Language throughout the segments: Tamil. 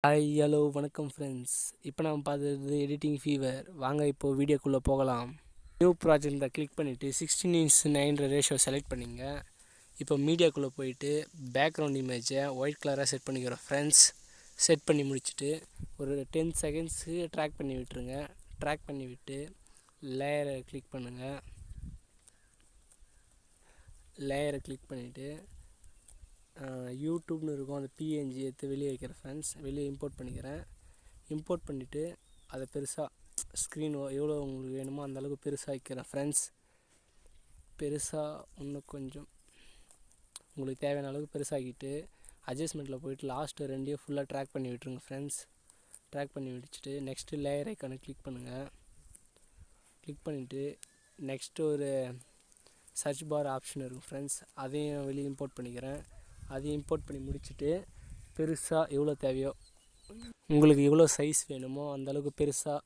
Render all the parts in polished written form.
ஹாய் ஹலோ வணக்கம் ஃப்ரெண்ட்ஸ். இப்போ நம்ம பார்த்தது எடிட்டிங் ஃபீவர். வாங்க இப்போது வீடியோக்குள்ளே போகலாம். நியூ ப்ராஜெக்ட் கிளிக் பண்ணிவிட்டு 16:9 ரேஷியோ செலக்ட் பண்ணிங்க. இப்போ மீடியாக்குள்ளே போயிட்டு பேக்ரவுண்ட் இமேஜை ஒயிட் கலராக செட் பண்ணிக்கிறோம் ஃப்ரெண்ட்ஸ். செட் பண்ணி முடிச்சுட்டு ஒரு 10 செகண்ட்ஸு ட்ராக் பண்ணி விட்டுருங்க. ட்ராக் பண்ணி விட்டு லேயரை கிளிக் பண்ணுங்கள். லேயரை கிளிக் பண்ணிவிட்டு யூடியூப்னு இருக்கும், அந்த பிஎன்ஜி எடுத்து வெளியே வைக்கிறேன் ஃப்ரெண்ட்ஸ். வெளியே இம்போர்ட் பண்ணிக்கிறேன். இம்போர்ட் பண்ணிவிட்டு அதை பெருசாக ஸ்க்ரீன் எவ்வளோ உங்களுக்கு வேணுமோ அந்தளவுக்கு பெருசாக வைக்கிறேன் ஃப்ரெண்ட்ஸ். பெருசாக இன்னும் கொஞ்சம் உங்களுக்கு தேவையான அளவுக்கு பெருசாகிட்டு அட்ஜஸ்ட்மெண்ட்டில் போய்ட்டு லாஸ்ட்டு ரெண்டையும் ஃபுல்லாக ட்ராக் பண்ணி விட்டுருங்க ஃப்ரெண்ட்ஸ். ட்ராக் பண்ணி விட்டுட்டு நெக்ஸ்ட்டு லேயர் ஐக்கானை கிளிக் பண்ணுங்கள். கிளிக் பண்ணிவிட்டு நெக்ஸ்ட்டு ஒரு சர்ச் பார் ஆப்ஷன் இருக்கும் ஃப்ரெண்ட்ஸ். அதையும் வெளியே இம்போர்ட் பண்ணிக்கிறேன். அதையும் இம்போர்ட் பண்ணி முடிச்சுட்டு பெருசாக எவ்வளோ தேவையோ உங்களுக்கு எவ்வளோ சைஸ் வேணுமோ அந்தளவுக்கு பெருசாக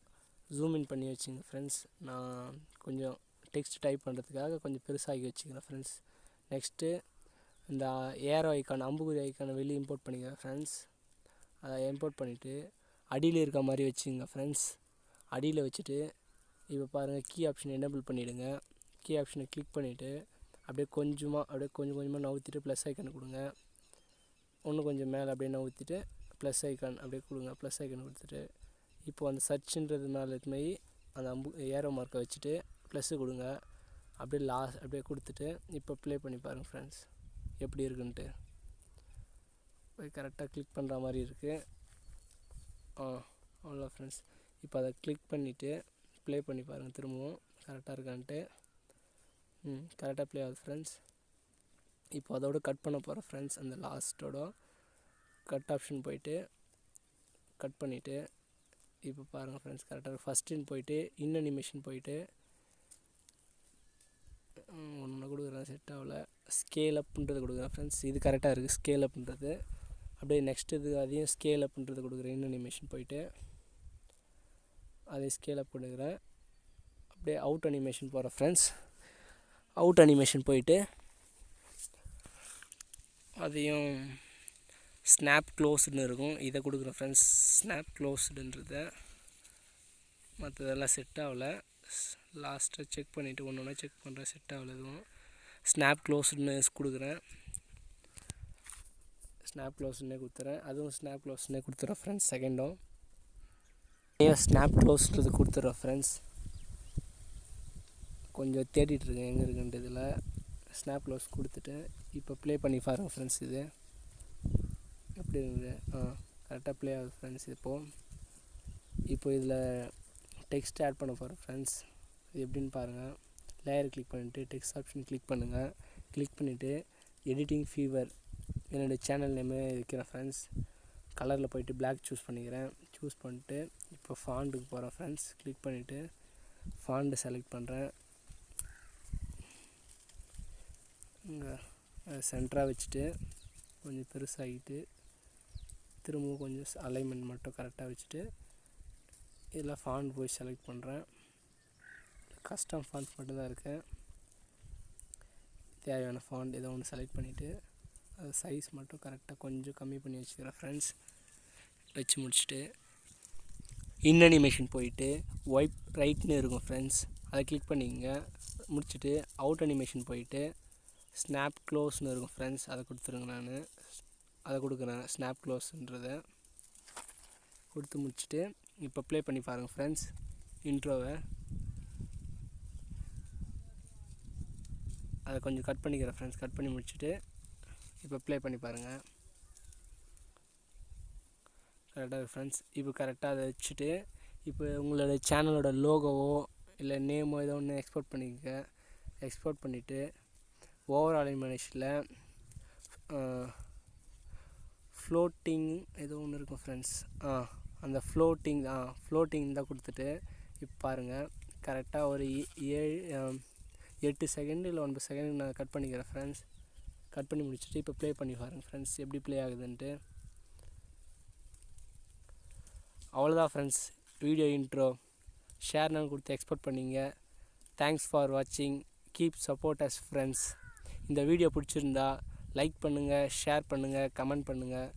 ஜூம் இன் பண்ணி வச்சுங்க ஃப்ரெண்ட்ஸ். நான் கொஞ்சம் டெக்ஸ்ட் டைப் பண்ணுறதுக்காக கொஞ்சம் பெருசாகி வச்சுக்கிறேன் ஃப்ரெண்ட்ஸ். நெக்ஸ்ட்டு இந்த ஏரோ ஐக்கான், அம்புக்குறி ஐக்கானை வெளியே இம்போர்ட் பண்ணிக்கிறேன் ஃப்ரெண்ட்ஸ். அதை இம்போர்ட் பண்ணிவிட்டு அடியில் இருக்க மாதிரி வச்சுங்க ஃப்ரெண்ட்ஸ். அடியில் வச்சுட்டு இப்போ பாருங்கள், கீ ஆப்ஷன் எனேபிள் பண்ணிவிடுங்க. கீ ஆப்ஷனை கிளிக் பண்ணிவிட்டு அப்படியே கொஞ்சம் கொஞ்சமாக நவுத்திட்டு ப்ளஸ் ஐக்கான் கொடுங்க. இன்னும் கொஞ்சம் மேலே அப்படியே நவுத்திட்டு ப்ளஸ் ஐக்கான் அப்படியே கொடுங்க. ப்ளஸ் ஐக்கான் கொடுத்துட்டு இப்போது அந்த சர்ச்சுன்றது மேலே போய் அந்த ஏரோ மார்க்கை வச்சுட்டு ப்ளஸ்ஸு கொடுங்க. அப்படியே அப்படியே கொடுத்துட்டு இப்போ ப்ளே பண்ணி பாருங்கள் ஃப்ரெண்ட்ஸ் எப்படி இருக்குன்ட்டு. போய் கரெக்டாக கிளிக் பண்ணுற மாதிரி இருக்குது. அவ்வளோ ஃப்ரெண்ட்ஸ். இப்போ அதை கிளிக் பண்ணிவிட்டு ப்ளே பண்ணி பாருங்கள் திரும்பவும் கரெக்டாக இருக்கான்ட்டு. கரெக்டாக ப்ளே ஆகுது ஃப்ரெண்ட்ஸ். இப்போ அதோடு கட் பண்ண போகிறேன் ஃப்ரெண்ட்ஸ். அந்த லாஸ்ட்டோட கட் ஆப்ஷன் போயிட்டு கட் பண்ணிவிட்டு இப்போ பாருங்கள் ஃப்ரெண்ட்ஸ் கரெக்டாக ஃபஸ்ட்டுன்னு போயிட்டு அனிமேஷன் போயிட்டு ஒன்று கொடுக்குறேன், செட் ஆகலை. ஸ்கேல் அப்புன்றது கொடுக்குறேன் ஃப்ரெண்ட்ஸ். இது கரெக்டாக இருக்குது ஸ்கேல் அப்புன்றது. அப்படியே நெக்ஸ்ட் இது அதையும் ஸ்கேல் அப்புன்றது கொடுக்குறேன். அனிமேஷன் போயிட்டு அதை ஸ்கேல் அப் கொடுக்குறேன். அப்படியே அவுட் அனிமேஷன் போகிறேன் ஃப்ரெண்ட்ஸ். அவுட் அனிமேஷன் போயிட்டு அதையும் ஸ்னாப் க்ளோஸ்டுன்னு இருக்கும், இதை கொடுக்குறேன் ஃப்ரெண்ட்ஸ். ஸ்னாப் க்ளோஸ்டுன்றதை மற்றதெல்லாம் செட் ஆகலை. லாஸ்ட்டாக செக் பண்ணிவிட்டு ஒன்று ஒன்றா செக் பண்ணுறேன், செட் ஆகலை எதுவும். ஸ்னாப் க்ளோஸ்டுன்னு கொடுக்குறேன். ஸ்னாப் க்ளோஸ்டுன்னே கொடுத்துறேன். அதுவும் ஸ்னாப் க்ளோஸ்டுன்னே கொடுத்துறேன் ஃப்ரெண்ட்ஸ். செகண்டும் ஸ்னாப் க்ளோஸ்டுறது கொடுத்துட்றேன் ஃப்ரெண்ட்ஸ். கொஞ்சம் தேடிட்டுருக்கேன் எங்கே இருக்குன்ட்டு. இதில் ஸ்னாப் க்ளோஸ் கொடுத்துட்டு இப்போ ப்ளே பண்ணி பாருங்கள் ஃப்ரெண்ட்ஸ். இது எப்படி இருக்குது? கரெக்டாக ப்ளே ஆகுது ஃப்ரெண்ட்ஸ். இப்போ இதில் டெக்ஸ்ட் ஆட் பண்ண போகிறேன் ஃப்ரெண்ட்ஸ். இது எப்படின்னு பாருங்கள். லேயர் கிளிக் பண்ணிவிட்டு டெக்ஸ்ட் ஆப்ஷன் கிளிக் பண்ணுங்கள். கிளிக் பண்ணிவிட்டு எடிட்டிங் ஃபீவர் என்னுடைய சேனல் நேமே வைக்கிறேன் ஃப்ரெண்ட்ஸ். கலரில் போய்ட்டு பிளாக் சூஸ் பண்ணிக்கிறேன். சூஸ் பண்ணிட்டு இப்போ ஃபாண்டுக்கு போகிறேன் ஃப்ரெண்ட்ஸ். கிளிக் பண்ணிவிட்டு ஃபாண்டு செலக்ட் பண்ணுறேன். இங்கே சென்டராக வச்சுட்டு கொஞ்சம் பெருசாகிட்டு திரும்பவும் கொஞ்சம் அலைன்மெண்ட் மட்டும் கரெக்டாக வச்சுட்டு இதில் ஃபாண்ட் போய் செலக்ட் பண்ணுறேன். கஸ்டம் ஃபாண்ட்ஸ் மட்டும்தான் இருக்குது. தேவையான ஃபாண்ட் ஏதோ ஒன்று செலக்ட் பண்ணிவிட்டு அது சைஸ் மட்டும் கரெக்டாக கொஞ்சம் கம்மி பண்ணி வச்சுக்கிறேன் ஃப்ரெண்ட்ஸ். வச்சு முடிச்சுட்டு அனிமேஷன் போயிட்டு ஒயிட் ரைட்னு இருக்கும் ஃப்ரெண்ட்ஸ், அதை கிளிக் பண்ணிக்கங்க. முடிச்சுட்டு அவுட் அனிமேஷன் போயிட்டு ஸ்னாப் க்ளோஸ்னு இருக்கும் ஃப்ரெண்ட்ஸ், அதை கொடுத்துருங்க. நான் அதை கொடுக்குறேன். ஸ்னாப் க்ளோஸ்ன்றதை கொடுத்து முடிச்சுட்டு இப்போ ப்ளே பண்ணி பாருங்கள் ஃப்ரெண்ட்ஸ். இன்ட்ரோவை அதை கொஞ்சம் கட் பண்ணிக்கிறேன் ஃப்ரெண்ட்ஸ். கட் பண்ணி முடிச்சுட்டு இப்போ ப்ளே பண்ணி பாருங்கள். கரெக்டாக ஃப்ரெண்ட்ஸ். இப்போ கரெக்டாக அதை வச்சுட்டு இப்போ உங்களோட சேனலோட லோகோவோ இல்லை நேமோ ஏதோ ஒன்று எக்ஸ்போர்ட் பண்ணிக்கங்க. எக்ஸ்போர்ட் பண்ணிவிட்டு ஓவரால் அனிமேஷனில் ஃப்ளோட்டிங் ஏதோ ஒன்று இருக்கும் ஃப்ரெண்ட்ஸ். அந்த ஃப்ளோட்டிங் தான் கொடுத்துட்டு இப்போ பாருங்கள் கரெக்டாக ஒரு 8 செகண்ட் இல்லை 9 செகண்ட் நான் கட் பண்ணிக்கிறேன் ஃப்ரெண்ட்ஸ். கட் பண்ணி முடிச்சுட்டு இப்போ ப்ளே பண்ணி பாருங்கள் ஃப்ரெண்ட்ஸ் எப்படி ப்ளே ஆகுதுன்ட்டு. அவ்வளோதான் ஃப்ரெண்ட்ஸ் வீடியோ இன்ட்ரோ. ஷேர் நான் கொடுத்து எக்ஸ்போர்ட் பண்ணிங்க. தேங்க்ஸ் ஃபார் வாட்சிங். Keep support us friends. இந்த வீடியோ பிடிச்சிருந்தா லைக் பண்ணுங்கள், ஷேர் பண்ணுங்கள், கமெண்ட் பண்ணுங்கள்.